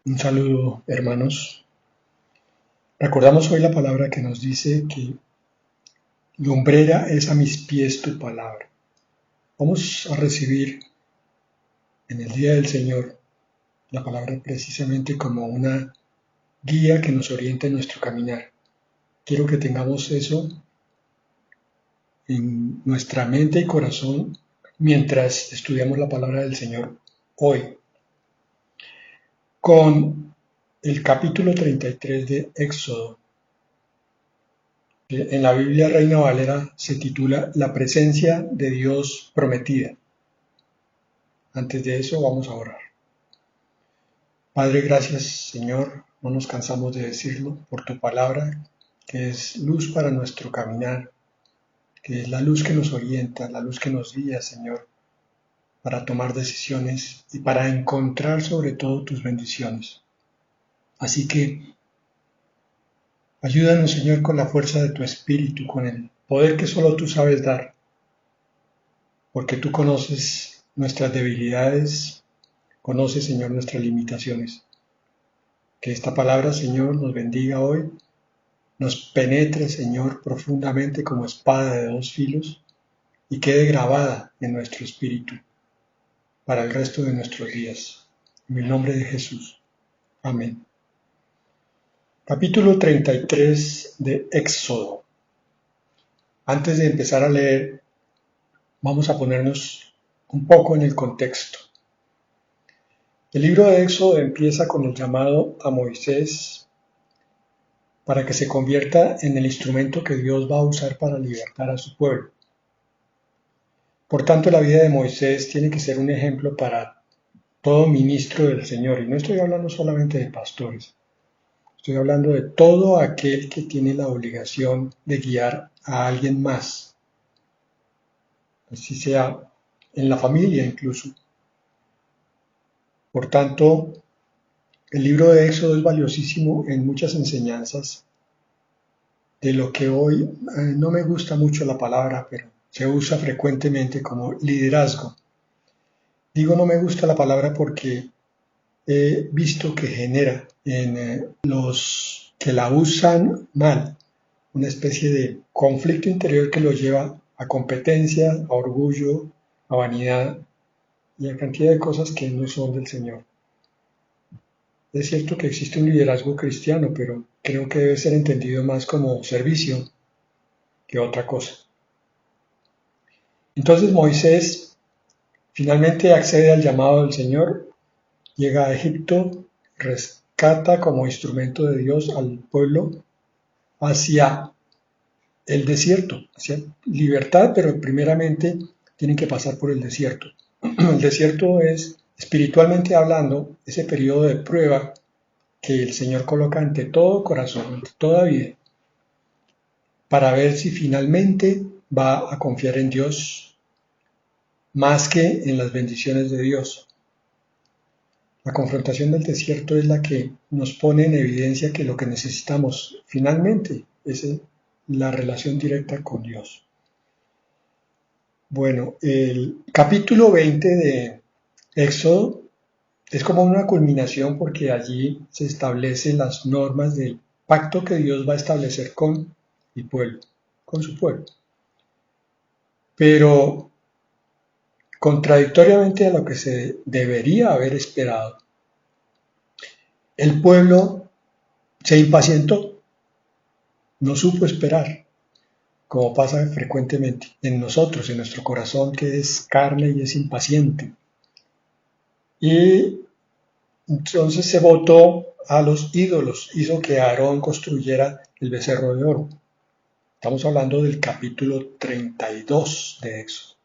Un saludo, hermanos. Recordamos hoy la palabra que nos dice que lumbrera es a mis pies tu palabra. Vamos a recibir en el día del Señor la palabra precisamente como una guía que nos orienta en nuestro caminar. Quiero que tengamos eso en nuestra mente y corazón mientras estudiamos la palabra del Señor hoy. Con el capítulo 33 de Éxodo. En la Biblia Reina Valera se titula La presencia de Dios prometida. Antes de eso vamos a orar. Padre, gracias Señor, no nos cansamos de decirlo, por tu palabra, que es luz para nuestro caminar, que es la luz que nos orienta, la luz que nos guía, Señor, para tomar decisiones y para encontrar sobre todo tus bendiciones. Así que ayúdanos, Señor, con la fuerza de tu Espíritu, con el poder que solo tú sabes dar, porque tú conoces nuestras debilidades, conoces, Señor, nuestras limitaciones. Que esta palabra, Señor, nos bendiga hoy, nos penetre, Señor, profundamente como espada de dos filos y quede grabada en nuestro espíritu para el resto de nuestros días. En el nombre de Jesús. Amén. Capítulo 33 de Éxodo. Antes de empezar a leer, vamos a ponernos un poco en el contexto. El libro de Éxodo empieza con el llamado a Moisés para que se convierta en el instrumento que Dios va a usar para libertar a su pueblo. Por tanto, la vida de Moisés tiene que ser un ejemplo para todo ministro del Señor. Y no estoy hablando solamente de pastores, estoy hablando de todo aquel que tiene la obligación de guiar a alguien más, así sea en la familia incluso. Por tanto, el libro de Éxodo es valiosísimo en muchas enseñanzas de lo que hoy no me gusta mucho la palabra, pero se usa frecuentemente como liderazgo. Digo no me gusta la palabra porque he visto que genera en los que la usan mal una especie de conflicto interior que los lleva a competencia, a orgullo, a vanidad y a cantidad de cosas que no son del Señor. Es cierto que existe un liderazgo cristiano, pero creo que debe ser entendido más como servicio que otra cosa. Entonces Moisés finalmente accede al llamado del Señor, llega a Egipto, rescata como instrumento de Dios al pueblo hacia el desierto, hacia libertad, pero primeramente tienen que pasar por el desierto. El desierto es, espiritualmente hablando, ese periodo de prueba que el Señor coloca ante todo corazón, ante toda vida, para ver si finalmente va a confiar en Dios más que en las bendiciones de Dios. La confrontación del desierto es la que nos pone en evidencia que lo que necesitamos finalmente es la relación directa con Dios. Bueno, el capítulo 20 de Éxodo es como una culminación porque allí se establecen las normas del pacto que Dios va a establecer con el pueblo, con su pueblo. Pero contradictoriamente a lo que se debería haber esperado, el pueblo se impacientó, no supo esperar, como pasa frecuentemente en nosotros, en nuestro corazón que es carne y es impaciente. Y entonces se votó a los ídolos, hizo que Aarón construyera el becerro de oro. Estamos hablando del capítulo 32 de Éxodo.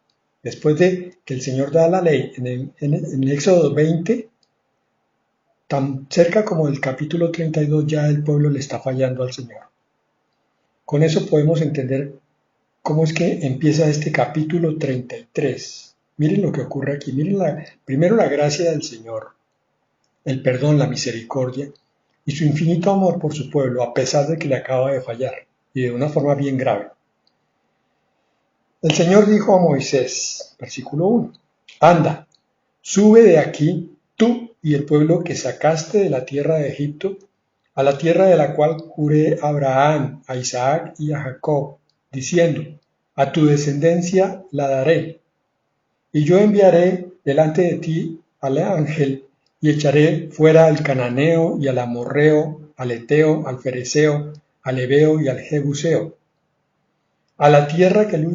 Después de que el Señor da la ley en Éxodo 20, tan cerca como el capítulo 32 ya el pueblo le está fallando al Señor. Con eso podemos entender cómo es que empieza este capítulo 33. Miren lo que ocurre aquí. Miren primero la gracia del Señor, el perdón, la misericordia y su infinito amor por su pueblo, a pesar de que le acaba de fallar, y de una forma bien grave. El Señor dijo a Moisés, versículo 1, anda, sube de aquí, tú y el pueblo que sacaste de la tierra de Egipto, a la tierra de la cual juré a Abraham, a Isaac y a Jacob, diciendo, a tu descendencia la daré. Y yo enviaré delante de ti al ángel y echaré fuera al cananeo y al amorreo, al eteo, al fereceo, al heveo y al jebuseo, a la tierra que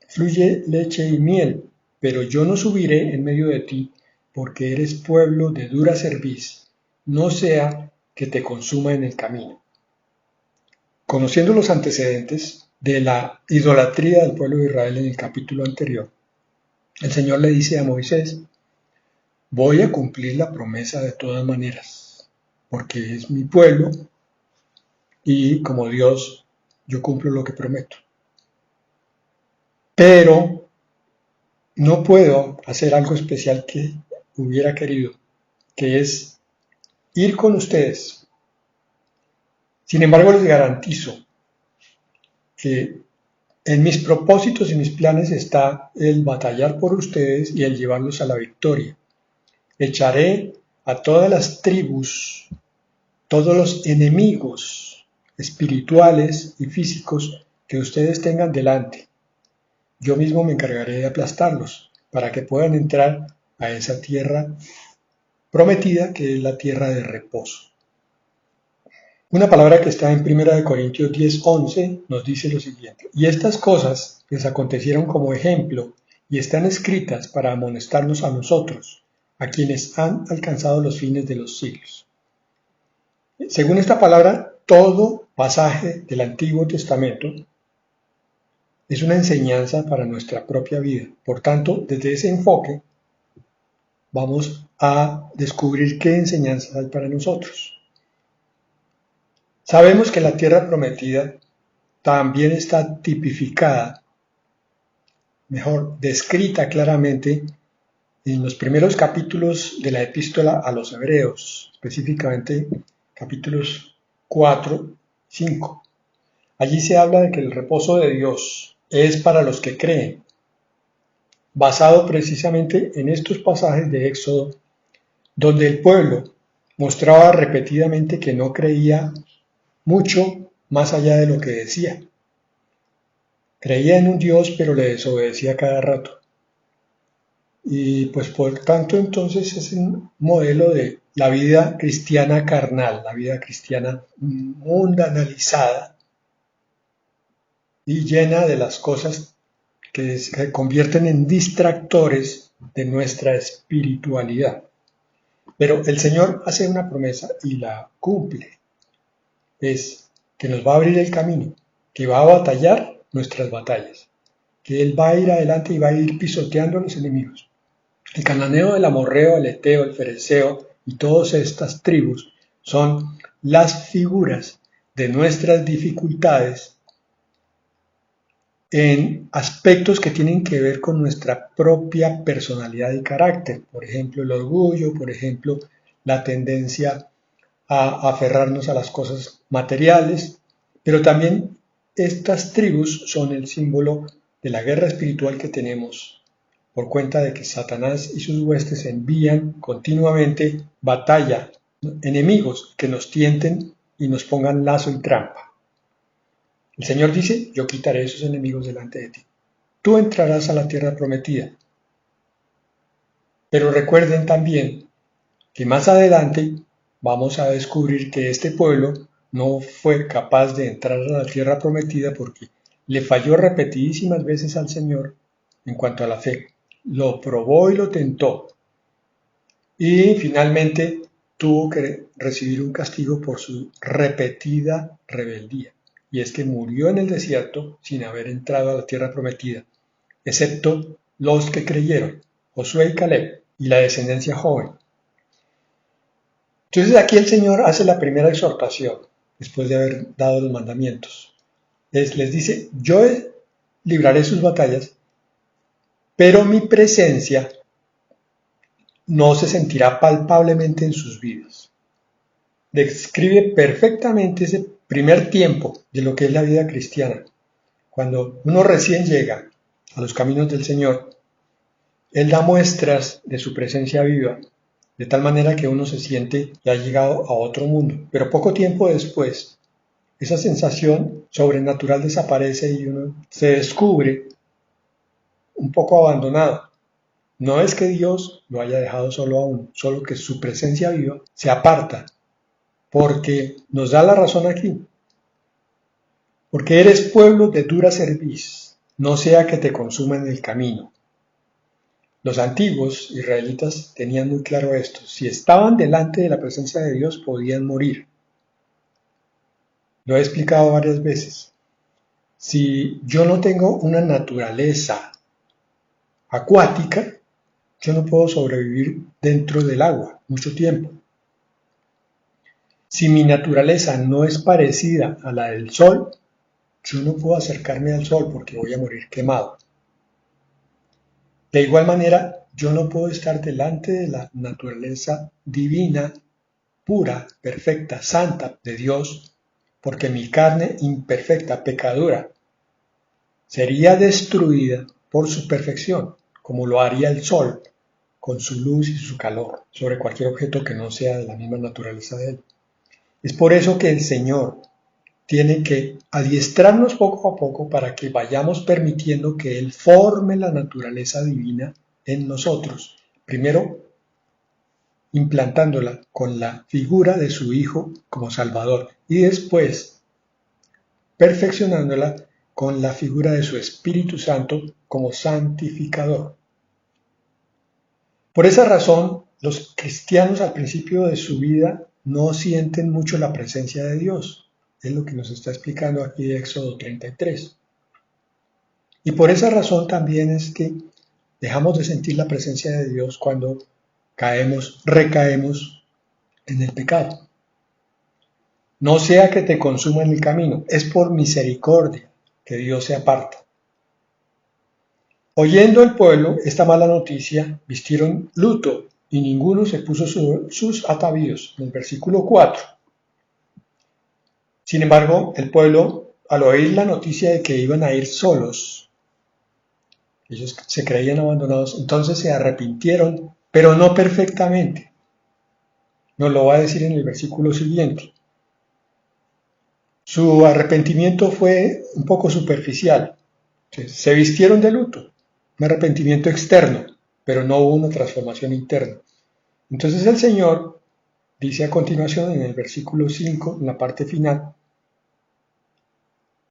fluye leche y miel, pero yo no subiré en medio de ti, porque eres pueblo de dura cerviz, no sea que te consuma en el camino. Conociendo los antecedentes de la idolatría del pueblo de Israel en el capítulo anterior, el Señor le dice a Moisés, voy a cumplir la promesa de todas maneras, porque es mi pueblo y como Dios yo cumplo lo que prometo. Pero no puedo hacer algo especial que hubiera querido, que es ir con ustedes. Sin embargo, les garantizo que en mis propósitos y mis planes está el batallar por ustedes y el llevarlos a la victoria. Echaré a todas las tribus, todos los enemigos espirituales y físicos que ustedes tengan delante. Yo mismo me encargaré de aplastarlos para que puedan entrar a esa tierra prometida que es la tierra de reposo. Una palabra que está en 1 Corintios 10:11 nos dice lo siguiente, y estas cosas les acontecieron como ejemplo y están escritas para amonestarnos a nosotros, a quienes han alcanzado los fines de los siglos. Según esta palabra, todo pasaje del Antiguo Testamento es una enseñanza para nuestra propia vida. Por tanto, desde ese enfoque, vamos a descubrir qué enseñanzas hay para nosotros. Sabemos que la tierra prometida también está tipificada, mejor, descrita claramente en los primeros capítulos de la epístola a los Hebreos, específicamente capítulos 4, 5. Allí se habla de que el reposo de Dios es para los que creen, basado precisamente en estos pasajes de Éxodo, donde el pueblo mostraba repetidamente que no creía mucho más allá de lo que decía. Creía en un Dios, pero le desobedecía cada rato. Y pues por tanto entonces es un modelo de la vida cristiana carnal, la vida cristiana mundanalizada y llena de las cosas que se convierten en distractores de nuestra espiritualidad. Pero el Señor hace una promesa y la cumple. Es que nos va a abrir el camino, que va a batallar nuestras batallas, que Él va a ir adelante y va a ir pisoteando a los enemigos. El cananeo, el amorreo, el eteo, el fereceo y todas estas tribus son las figuras de nuestras dificultades en aspectos que tienen que ver con nuestra propia personalidad y carácter. Por ejemplo, el orgullo, por ejemplo, la tendencia a aferrarnos a las cosas materiales, pero también estas tribus son el símbolo de la guerra espiritual que tenemos por cuenta de que Satanás y sus huestes envían continuamente batalla, enemigos que nos tienten y nos pongan lazo y trampa. El Señor dice, yo quitaré esos enemigos delante de ti. Tú entrarás a la tierra prometida. Pero recuerden también que más adelante vamos a descubrir que este pueblo no fue capaz de entrar a la tierra prometida porque le falló repetidísimas veces al Señor en cuanto a la fe. Lo probó y lo tentó. Y finalmente tuvo que recibir un castigo por su repetida rebeldía. Y es que murió en el desierto sin haber entrado a la tierra prometida, excepto los que creyeron, Josué y Caleb, y la descendencia joven. Entonces aquí el Señor hace la primera exhortación, después de haber dado los mandamientos. Les dice, yo libraré sus batallas, pero mi presencia no se sentirá palpablemente en sus vidas. Describe perfectamente ese primer tiempo de lo que es la vida cristiana. Cuando uno recién llega a los caminos del Señor, Él da muestras de su presencia viva de tal manera que uno se siente que ha llegado a otro mundo. Pero poco tiempo después, esa sensación sobrenatural desaparece y uno se descubre un poco abandonado. No es que Dios lo haya dejado solo a uno, solo que su presencia viva se aparta, porque nos da la razón aquí. Porque eres pueblo de dura cerviz, no sea que te consuma en el camino. Los antiguos israelitas tenían muy claro esto. Si estaban delante de la presencia de Dios, podían morir. Lo he explicado varias veces. Si yo no tengo una naturaleza acuática, yo no puedo sobrevivir dentro del agua mucho tiempo. Si mi naturaleza no es parecida a la del sol, yo no puedo acercarme al sol porque voy a morir quemado. De igual manera, yo no puedo estar delante de la naturaleza divina, pura, perfecta, santa de Dios, porque mi carne imperfecta, pecadora, sería destruida por su perfección, como lo haría el sol con su luz y su calor sobre cualquier objeto que no sea de la misma naturaleza de él. Es por eso que el Señor tiene que adiestrarnos poco a poco para que vayamos permitiendo que Él forme la naturaleza divina en nosotros. Primero, implantándola con la figura de su Hijo como Salvador y después perfeccionándola con la figura de su Espíritu Santo como santificador. Por esa razón, los cristianos al principio de su vida no sienten mucho la presencia de Dios. Es lo que nos está explicando aquí Éxodo 33. Y por esa razón también es que dejamos de sentir la presencia de Dios cuando recaemos en el pecado. No sea que te consuma en el camino, es por misericordia que Dios se aparta. Oyendo el pueblo esta mala noticia, vistieron luto y ninguno se puso sus atavíos, en el versículo 4. Sin embargo, el pueblo, al oír la noticia de que iban a ir solos, ellos se creían abandonados, entonces se arrepintieron, pero no perfectamente. Nos lo va a decir en el versículo siguiente. Su arrepentimiento fue un poco superficial. Se vistieron de luto, un arrepentimiento externo, pero no hubo una transformación interna. Entonces el Señor dice a continuación en el versículo 5, en la parte final,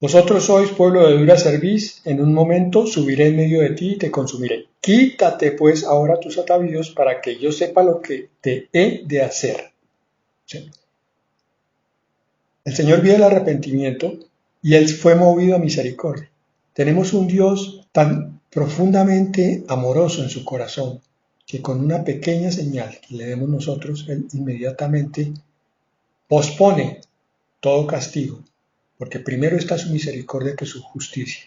vosotros sois pueblo de dura cerviz, en un momento subiré en medio de ti y te consumiré. Quítate pues ahora tus atavíos para que yo sepa lo que te he de hacer. ¿Sí? El Señor vio el arrepentimiento y Él fue movido a misericordia. Tenemos un Dios tan profundamente amoroso en su corazón que con una pequeña señal que le demos nosotros, Él inmediatamente pospone todo castigo, porque primero está su misericordia que su justicia.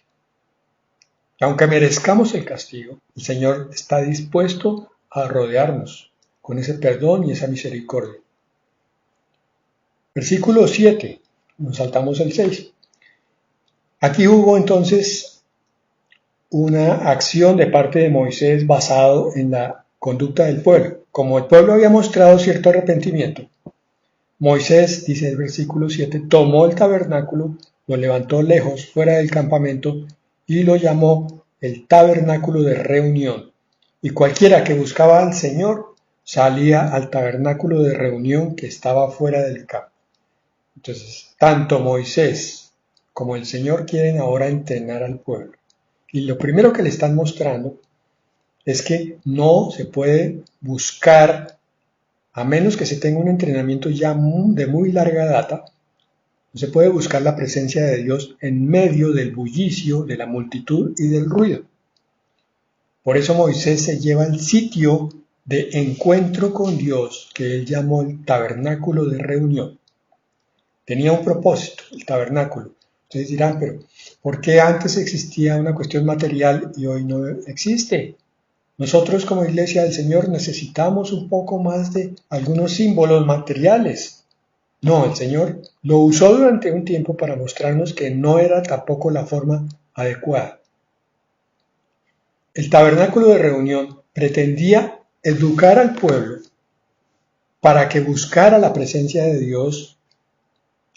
Y aunque merezcamos el castigo, el Señor está dispuesto a rodearnos con ese perdón y esa misericordia. Versículo 7, nos saltamos el 6. Aquí hubo entonces una acción de parte de Moisés basado en la conducta del pueblo. Como el pueblo había mostrado cierto arrepentimiento, Moisés, dice el versículo 7, tomó el tabernáculo, lo levantó lejos, fuera del campamento, y lo llamó el tabernáculo de reunión. Y cualquiera que buscaba al Señor salía al tabernáculo de reunión que estaba fuera del campo. Entonces, tanto Moisés como el Señor quieren ahora entrenar al pueblo. Y lo primero que le están mostrando es que no se puede buscar, a menos que se tenga un entrenamiento ya de muy larga data, no se puede buscar la presencia de Dios en medio del bullicio, de la multitud y del ruido. Por eso Moisés se lleva al sitio de encuentro con Dios que él llamó el tabernáculo de reunión. Tenía un propósito, el tabernáculo. Ustedes dirán, pero ¿por qué antes existía una cuestión material y hoy no existe? Nosotros como Iglesia del Señor necesitamos un poco más de algunos símbolos materiales. No, el Señor lo usó durante un tiempo para mostrarnos que no era tampoco la forma adecuada. El tabernáculo de reunión pretendía educar al pueblo para que buscara la presencia de Dios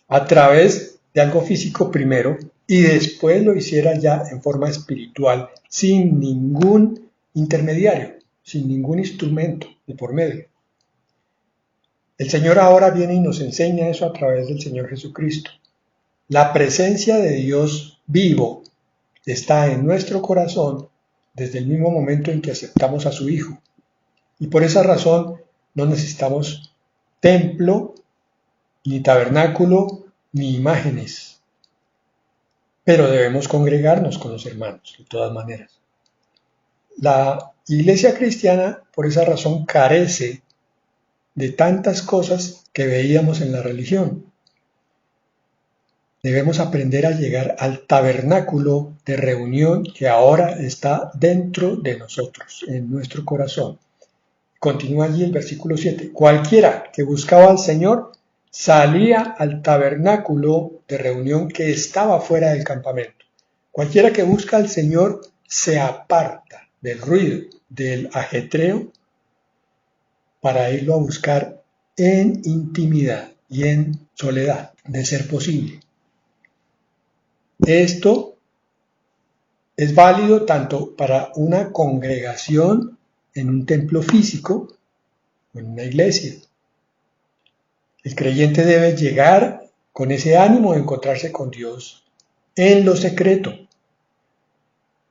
a través de algo físico primero y después lo hiciera ya en forma espiritual, sin ningún intermediario, sin ningún instrumento de por medio. El Señor ahora viene y nos enseña eso a través del Señor Jesucristo. La presencia de Dios vivo está en nuestro corazón desde el mismo momento en que aceptamos a su Hijo. Y por esa razón no necesitamos templo, ni tabernáculo, ni imágenes. Pero debemos congregarnos con los hermanos, de todas maneras. La iglesia cristiana, por esa razón, carece de tantas cosas que veíamos en la religión. Debemos aprender a llegar al tabernáculo de reunión que ahora está dentro de nosotros, en nuestro corazón. Continúa allí el versículo 7. Cualquiera que buscaba al Señor salía al tabernáculo de reunión que estaba fuera del campamento. Cualquiera que busca al Señor se aparta del ruido, del ajetreo, para irlo a buscar en intimidad y en soledad, de ser posible. Esto es válido tanto para una congregación en un templo físico o en una iglesia. El creyente debe llegar con ese ánimo de encontrarse con Dios en lo secreto.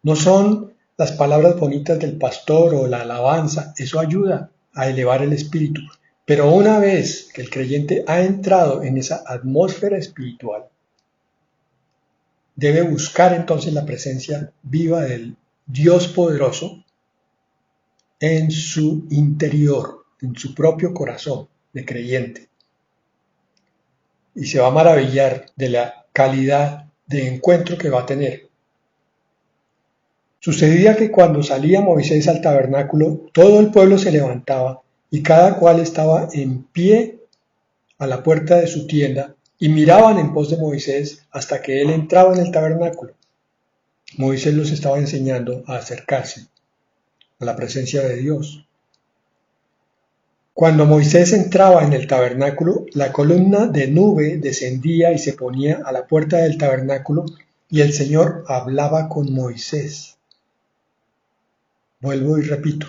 No son las palabras bonitas del pastor o la alabanza, eso ayuda a elevar el espíritu. Pero una vez que el creyente ha entrado en esa atmósfera espiritual, debe buscar entonces la presencia viva del Dios poderoso en su interior, en su propio corazón de creyente. Y se va a maravillar de la calidad de encuentro que va a tener. Sucedía que cuando salía Moisés al tabernáculo, todo el pueblo se levantaba y cada cual estaba en pie a la puerta de su tienda y miraban en pos de Moisés hasta que él entraba en el tabernáculo. Moisés los estaba enseñando a acercarse a la presencia de Dios. Cuando Moisés entraba en el tabernáculo, la columna de nube descendía y se ponía a la puerta del tabernáculo y el Señor hablaba con Moisés. Vuelvo y repito,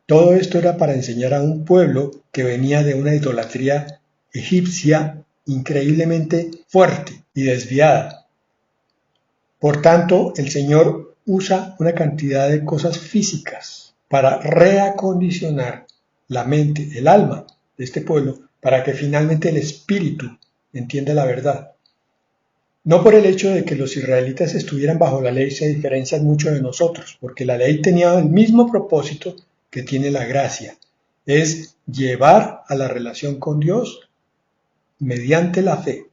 todo esto era para enseñar a un pueblo que venía de una idolatría egipcia increíblemente fuerte y desviada. Por tanto, el Señor usa una cantidad de cosas físicas para reacondicionar la mente, el alma de este pueblo, para que finalmente el espíritu entienda la verdad. No por el hecho de que los israelitas estuvieran bajo la ley se diferencian mucho de nosotros, porque la ley tenía el mismo propósito que tiene la gracia, es llevar a la relación con Dios mediante la fe.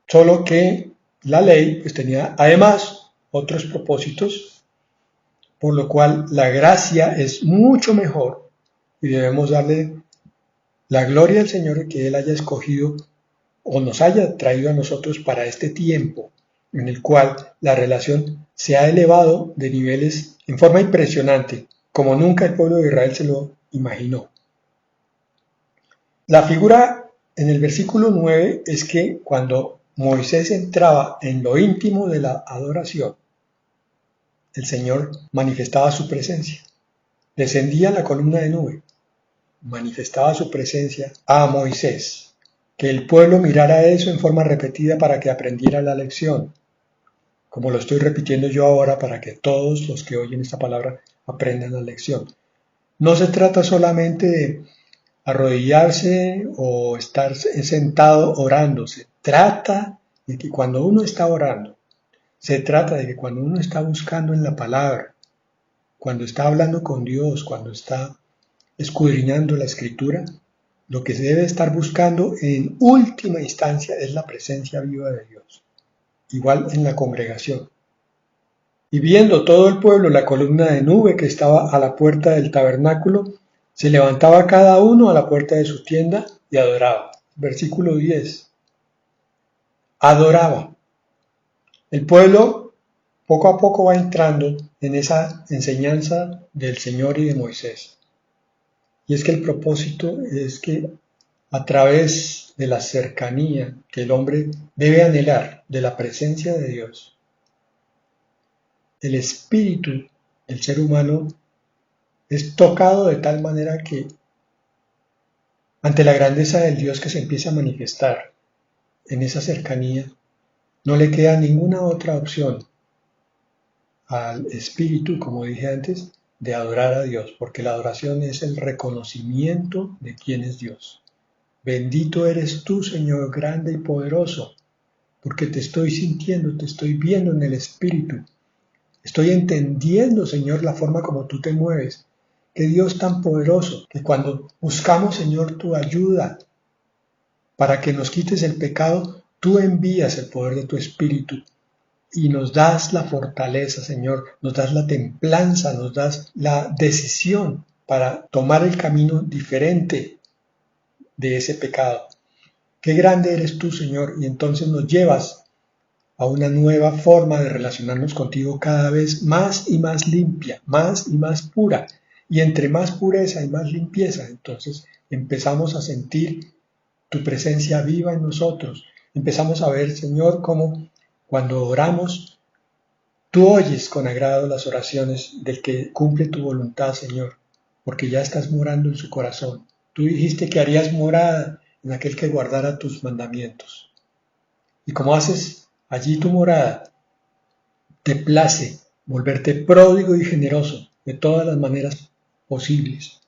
Solo que la ley pues tenía además otros propósitos, por lo cual la gracia es mucho mejor y debemos darle la gloria al Señor de que Él haya escogido o nos haya traído a nosotros para este tiempo en el cual la relación se ha elevado de niveles en forma impresionante, como nunca el pueblo de Israel se lo imaginó. La figura en el versículo 9 es que cuando Moisés entraba en lo íntimo de la adoración, el Señor manifestaba su presencia. Descendía la columna de nube, manifestaba su presencia a Moisés. Que el pueblo mirara eso en forma repetida para que aprendiera la lección, como lo estoy repitiendo yo ahora para que todos los que oyen esta palabra aprendan la lección. No se trata solamente de arrodillarse o estar sentado orando, se trata de que cuando uno está orando, se trata de que cuando uno está buscando en la palabra, cuando está hablando con Dios, cuando está escudriñando la escritura, lo que se debe estar buscando en última instancia es la presencia viva de Dios, igual en la congregación. Y viendo todo el pueblo la columna de nube que estaba a la puerta del tabernáculo, se levantaba cada uno a la puerta de su tienda y adoraba. Versículo 10. Adoraba. El pueblo poco a poco va entrando en esa enseñanza del Señor y de Moisés. Y es que el propósito es que a través de la cercanía que el hombre debe anhelar de la presencia de Dios, el espíritu del ser humano es tocado de tal manera que ante la grandeza del Dios que se empieza a manifestar en esa cercanía, no le queda ninguna otra opción al espíritu, como dije antes, de adorar a Dios, porque la adoración es el reconocimiento de quién es Dios. Bendito eres tú, Señor, grande y poderoso, porque te estoy sintiendo, te estoy viendo en el espíritu. Estoy entendiendo, Señor, la forma como tú te mueves. Qué Dios tan poderoso, que cuando buscamos, Señor, tu ayuda para que nos quites el pecado, tú envías el poder de tu espíritu y nos das la fortaleza, Señor, nos das la templanza, nos das la decisión para tomar el camino diferente de ese pecado. Qué grande eres tú, Señor, y entonces nos llevas a una nueva forma de relacionarnos contigo cada vez más y más limpia, más y más pura. Y entre más pureza y más limpieza, entonces empezamos a sentir tu presencia viva en nosotros. Empezamos a ver, Señor, cómo cuando oramos, tú oyes con agrado las oraciones del que cumple tu voluntad, Señor, porque ya estás morando en su corazón. Tú dijiste que harías morada en aquel que guardara tus mandamientos. Y como haces allí tu morada, te place volverte pródigo y generoso de todas las maneras posibles.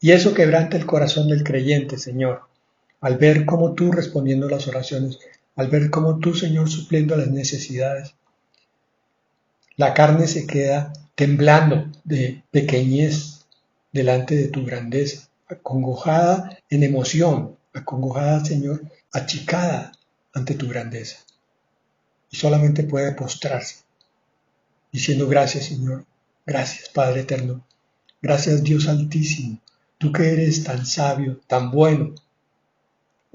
Y eso quebranta el corazón del creyente, Señor, al ver cómo tú respondiendo las oraciones, al ver cómo tú, Señor, supliendo las necesidades, la carne se queda temblando de pequeñez delante de tu grandeza, acongojada en emoción, acongojada, Señor, achicada ante tu grandeza. Y solamente puede postrarse, diciendo gracias, Señor, gracias, Padre eterno, gracias, Dios altísimo, tú que eres tan sabio, tan bueno,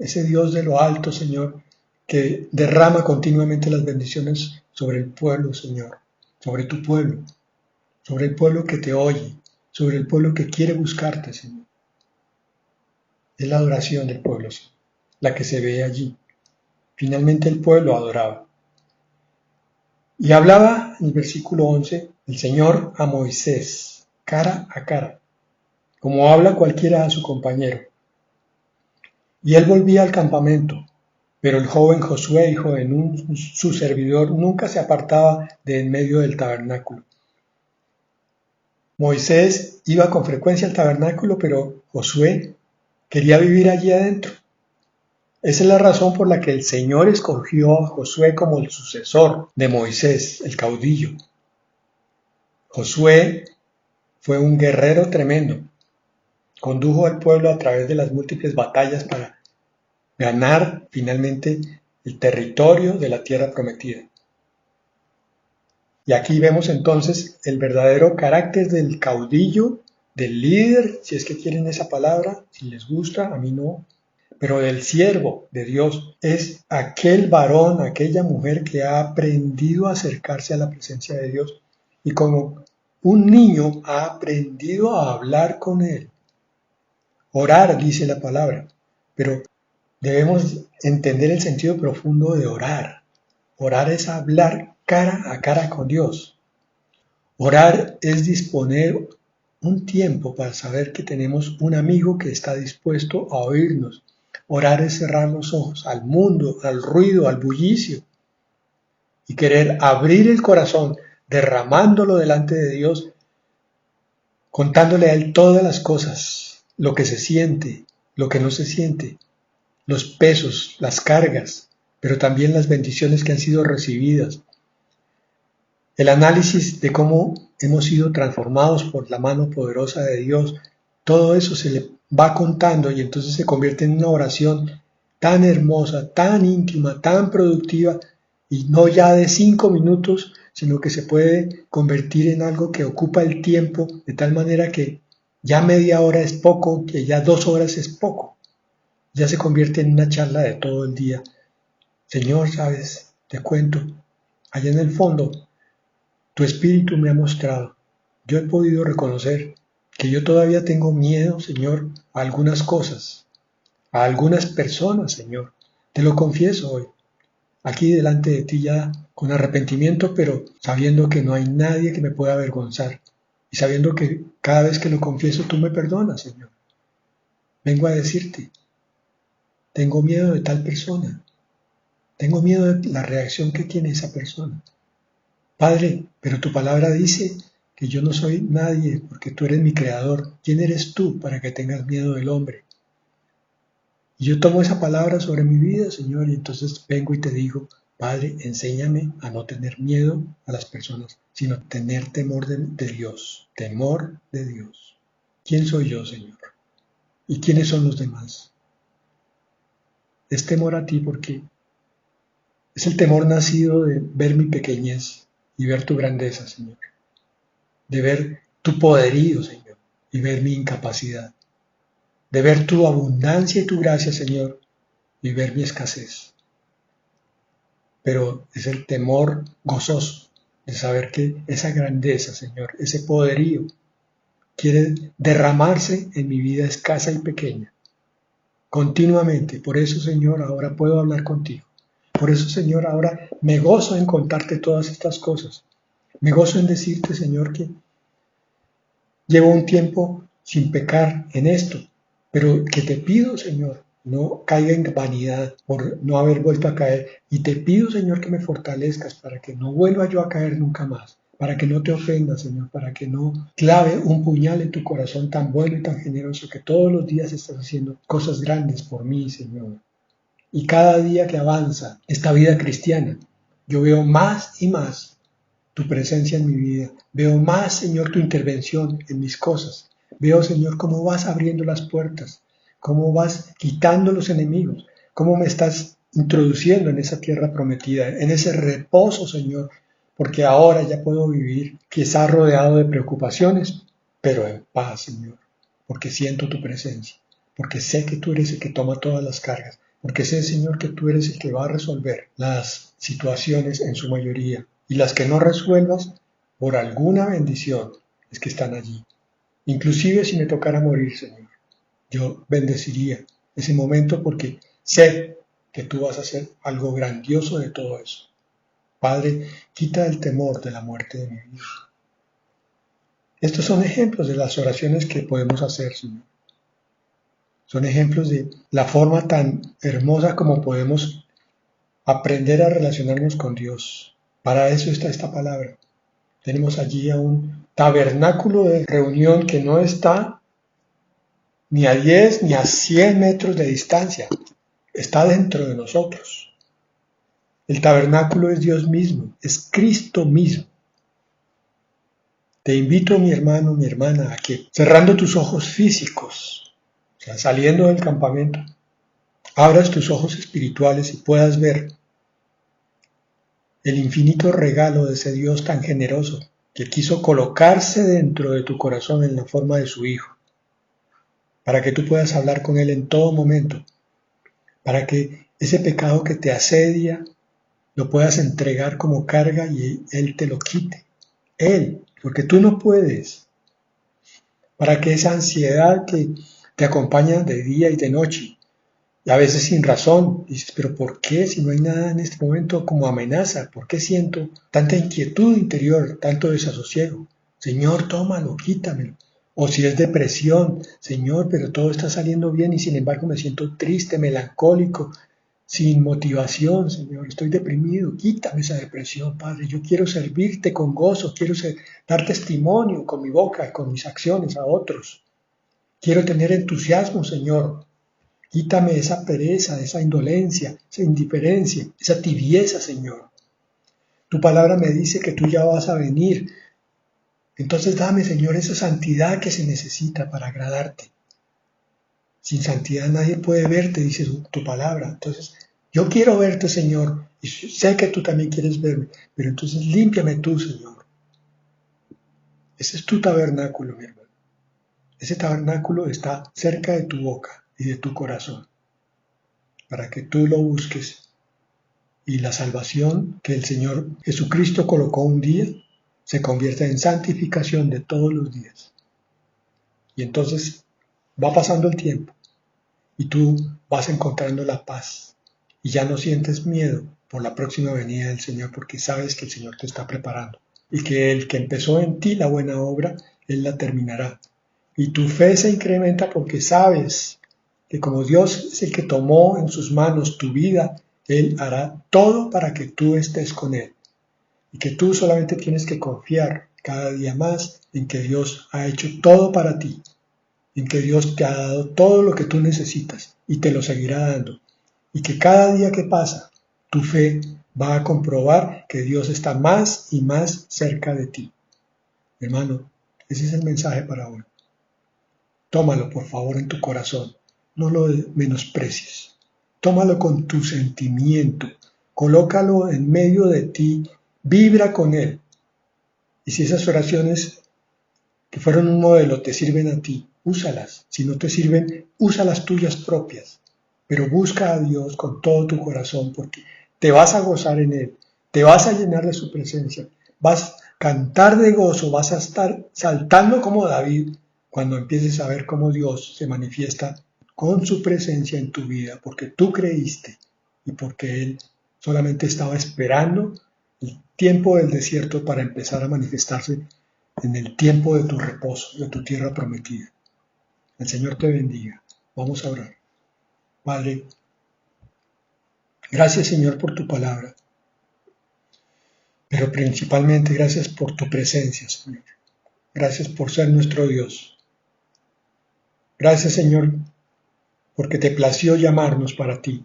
ese Dios de lo alto, Señor, que derrama continuamente las bendiciones sobre el pueblo, Señor, sobre tu pueblo, sobre el pueblo que te oye, sobre el pueblo que quiere buscarte, Señor. Es la adoración del pueblo, Señor, la que se ve allí. Finalmente el pueblo adoraba. Y hablaba en el versículo 11 el Señor a Moisés, cara a cara, como habla cualquiera a su compañero. Y él volvía al campamento, pero el joven Josué, hijo de Nun, su servidor, nunca se apartaba de en medio del tabernáculo. Moisés iba con frecuencia al tabernáculo, pero Josué quería vivir allí adentro. Esa es la razón por la que el Señor escogió a Josué como el sucesor de Moisés, el caudillo. Josué fue un guerrero tremendo. Condujo al pueblo a través de las múltiples batallas para ganar finalmente el territorio de la tierra prometida. Y aquí vemos entonces el verdadero carácter del caudillo, del líder, si es que quieren esa palabra, si les gusta, a mí no, pero del siervo de Dios. Es aquel varón, aquella mujer que ha aprendido a acercarse a la presencia de Dios y como un niño ha aprendido a hablar con él. Orar, dice la palabra, pero debemos entender el sentido profundo de orar. Orar es hablar cara a cara con Dios. Orar es disponer un tiempo para saber que tenemos un amigo que está dispuesto a oírnos. Orar es cerrar los ojos al mundo, al ruido, al bullicio y querer abrir el corazón, derramándolo delante de Dios, contándole a Él todas las cosas, lo que se siente, lo que no se siente, los pesos, las cargas, pero también las bendiciones que han sido recibidas. El análisis de cómo hemos sido transformados por la mano poderosa de Dios, todo eso se le va contando y entonces se convierte en una oración tan hermosa, tan íntima, tan productiva y no ya de 5 minutos, sino que se puede convertir en algo que ocupa el tiempo de tal manera que ya media hora es poco, que ya 2 horas es poco. Ya se convierte en una charla de todo el día. Señor, sabes, te cuento, allá en el fondo, tu espíritu me ha mostrado. Yo he podido reconocer que yo todavía tengo miedo, Señor, a algunas cosas, a algunas personas, Señor. Te lo confieso hoy, aquí delante de ti ya con arrepentimiento, pero sabiendo que no hay nadie que me pueda avergonzar y sabiendo que cada vez que lo confieso tú me perdonas, Señor. Vengo a decirte, tengo miedo de tal persona, tengo miedo de la reacción que tiene esa persona. Padre, pero tu palabra dice que yo no soy nadie porque tú eres mi creador. ¿Quién eres tú para que tengas miedo del hombre? Y yo tomo esa palabra sobre mi vida, Señor, y entonces vengo y te digo, Padre, enséñame a no tener miedo a las personas, sino tener temor de Dios, temor de Dios. ¿Quién soy yo, Señor? ¿Y quiénes son los demás? Es temor a ti porque es el temor nacido de ver mi pequeñez y ver tu grandeza, Señor. De ver tu poderío, Señor, y ver mi incapacidad. De ver tu abundancia y tu gracia, Señor, y ver mi escasez. Pero es el temor gozoso de saber que esa grandeza, Señor, ese poderío, quiere derramarse en mi vida escasa y pequeña, continuamente. Por eso, Señor, ahora puedo hablar contigo. Por eso, Señor, ahora me gozo en contarte todas estas cosas. Me gozo en decirte, Señor, que llevo un tiempo sin pecar en esto, pero que te pido, Señor, no caiga en vanidad por no haber vuelto a caer. Y te pido, Señor, que me fortalezcas para que no vuelva yo a caer nunca más, para que no te ofenda, Señor, para que no clave un puñal en tu corazón tan bueno y tan generoso que todos los días estás haciendo cosas grandes por mí, Señor. Y cada día que avanza esta vida cristiana, yo veo más y más tu presencia en mi vida. Veo más, Señor, tu intervención en mis cosas. Veo, Señor, cómo vas abriendo las puertas, cómo vas quitando los enemigos, cómo me estás introduciendo en esa tierra prometida, en ese reposo, Señor, porque ahora ya puedo vivir quizás rodeado de preocupaciones, pero en paz, Señor, porque siento tu presencia, porque sé que tú eres el que toma todas las cargas, porque sé, Señor, que tú eres el que va a resolver las situaciones en su mayoría, y las que no resuelvas, por alguna bendición, es que están allí. Inclusive si me tocara morir, Señor, yo bendeciría ese momento porque sé que tú vas a hacer algo grandioso de todo eso. Padre, quita el temor de la muerte de mi vida. Estos son ejemplos de las oraciones que podemos hacer, Señor. Son ejemplos de la forma tan hermosa como podemos aprender a relacionarnos con Dios. Para eso está esta palabra. Tenemos allí a un tabernáculo de reunión que no está ni a 10 ni a 100 metros de distancia. Está dentro de nosotros. El tabernáculo es Dios mismo, es Cristo mismo. Te invito, mi hermano, mi hermana, a que cerrando tus ojos físicos, o sea, saliendo del campamento, abras tus ojos espirituales y puedas ver el infinito regalo de ese Dios tan generoso que quiso colocarse dentro de tu corazón en la forma de su Hijo, para que tú puedas hablar con Él en todo momento, para que ese pecado que te asedia lo puedas entregar como carga y Él te lo quite. Él, porque tú no puedes, para que esa ansiedad que te acompaña de día y de noche, y a veces sin razón, dices, pero ¿por qué si no hay nada en este momento como amenaza? ¿Por qué siento tanta inquietud interior, tanto desasosiego? Señor, tómalo, quítamelo. O si es depresión, Señor, pero todo está saliendo bien y sin embargo me siento triste, melancólico, sin motivación, Señor, estoy deprimido, quítame esa depresión, Padre. Yo quiero servirte con gozo, quiero dar testimonio con mi boca, con mis acciones a otros. Quiero tener entusiasmo, Señor. Quítame esa pereza, esa indolencia, esa indiferencia, esa tibieza, Señor. Tu palabra me dice que tú ya vas a venir. Entonces dame, Señor, esa santidad que se necesita para agradarte. Sin santidad nadie puede verte, dice tu palabra. Entonces, yo quiero verte, Señor, y sé que tú también quieres verme, pero entonces límpiame tú, Señor. Ese es tu tabernáculo, mi hermano. Ese tabernáculo está cerca de tu boca y de tu corazón, para que tú lo busques y la salvación que el Señor Jesucristo colocó un día se convierta en santificación de todos los días. Y entonces va pasando el tiempo y tú vas encontrando la paz y ya no sientes miedo por la próxima venida del Señor porque sabes que el Señor te está preparando y que el que empezó en ti la buena obra, Él la terminará. Y tu fe se incrementa porque sabes que como Dios es el que tomó en sus manos tu vida, Él hará todo para que tú estés con Él. Y que tú solamente tienes que confiar cada día más en que Dios ha hecho todo para ti, en que Dios te ha dado todo lo que tú necesitas y te lo seguirá dando. Y que cada día que pasa, tu fe va a comprobar que Dios está más y más cerca de ti. Hermano, ese es el mensaje para hoy. Tómalo, por favor, en tu corazón. No lo menosprecies. Tómalo con tu sentimiento. Colócalo en medio de ti. Vibra con él. Y si esas oraciones que fueron un modelo te sirven a ti, úsalas. Si no te sirven, usa las tuyas propias. Pero busca a Dios con todo tu corazón porque te vas a gozar en Él. Te vas a llenar de su presencia. Vas a cantar de gozo. Vas a estar saltando como David cuando empieces a ver cómo Dios se manifiesta con su presencia en tu vida, porque tú creíste y porque Él solamente estaba esperando el tiempo del desierto para empezar a manifestarse en el tiempo de tu reposo, de tu tierra prometida. El Señor te bendiga. Vamos a orar. Padre, gracias Señor por tu palabra, pero principalmente gracias por tu presencia, Señor. Gracias por ser nuestro Dios. Gracias Señor porque te plació llamarnos para ti.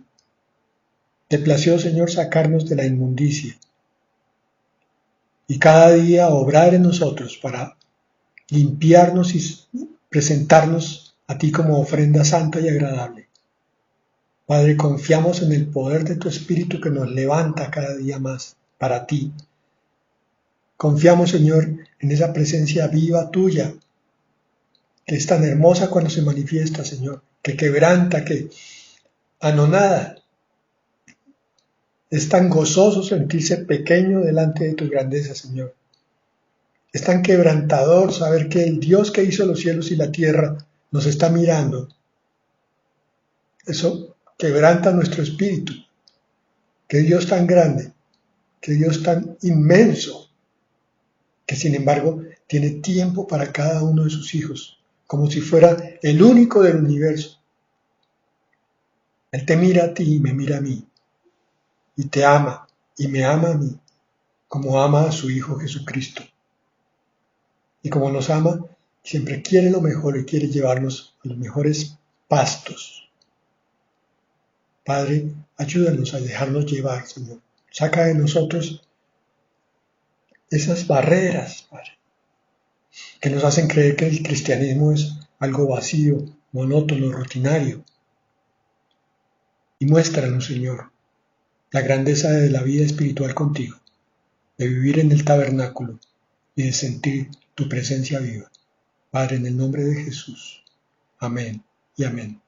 Te plació, Señor, sacarnos de la inmundicia y cada día obrar en nosotros para limpiarnos y presentarnos a ti como ofrenda santa y agradable. Padre, confiamos en el poder de tu Espíritu que nos levanta cada día más para ti. Confiamos, Señor, en esa presencia viva tuya, que es tan hermosa cuando se manifiesta, Señor, que quebranta, que anonada. Es tan gozoso sentirse pequeño delante de tu grandeza, Señor. Es tan quebrantador saber que el Dios que hizo los cielos y la tierra nos está mirando. Eso quebranta nuestro espíritu. Qué Dios tan grande, qué Dios tan inmenso, que sin embargo tiene tiempo para cada uno de sus hijos, como si fuera el único del universo. Él te mira a ti y me mira a mí. Y te ama y me ama a mí, como ama a su Hijo Jesucristo. Y como nos ama, siempre quiere lo mejor y quiere llevarnos a los mejores pastos. Padre, ayúdanos a dejarnos llevar, Señor. Saca de nosotros esas barreras, Padre, que nos hacen creer que el cristianismo es algo vacío, monótono, rutinario. Y muéstranos, Señor, la grandeza de la vida espiritual contigo, de vivir en el tabernáculo y de sentir tu presencia viva. Padre, en el nombre de Jesús. Amén y amén.